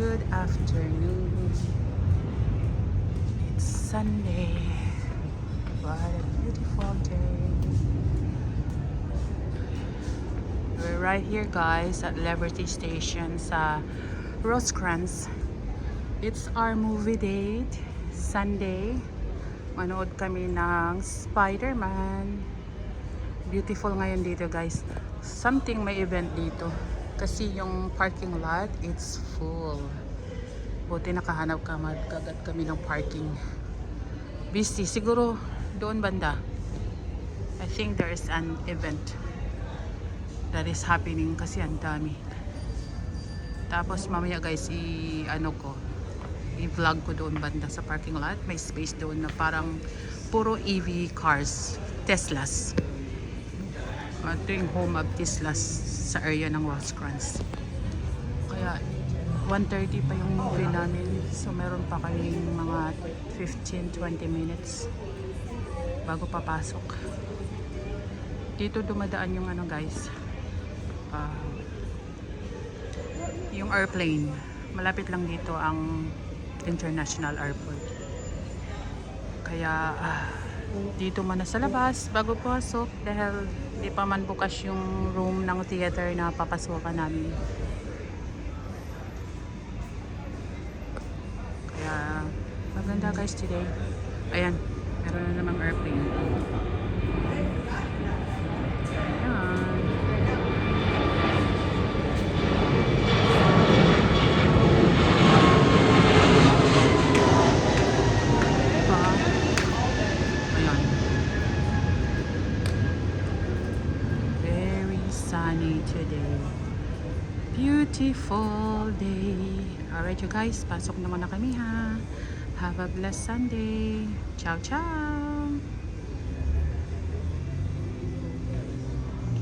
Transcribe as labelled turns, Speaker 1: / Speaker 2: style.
Speaker 1: Good afternoon. It's Sunday. What a beautiful day. We're right here guys at Liberty Station sa Rosecrans. It's our movie date. Sunday. Manood kami ng Spider-Man. Beautiful ngayon dito guys. Something may event dito. Kasi yung parking lot, it's full. Buti nakahanap ka, magkagat kami ng parking. Busy. Siguro doon banda. I think there is an event that is happening kasi ang dami. Tapos mamaya guys, i-vlog ko doon banda sa parking lot. May space doon na parang puro EV cars. Teslas. Ito yung home of Teslas sa area ng Rosecrans. Kaya 1:30 pa yung movie namin. So meron pa kaming mga 15-20 minutes bago papasok. Dito dumadaan yung guys. Yung airplane. Malapit lang dito ang International Airport. Kaya dito muna sa labas bago pasok dahil di pa man bukas yung room ng theater na papasukan namin. Kaya maganda guys today. Ayan, meron na namang airplane. Sunny today. Beautiful day. Alright you guys, pasok naman na kami ha. Have a blessed Sunday. Ciao, ciao.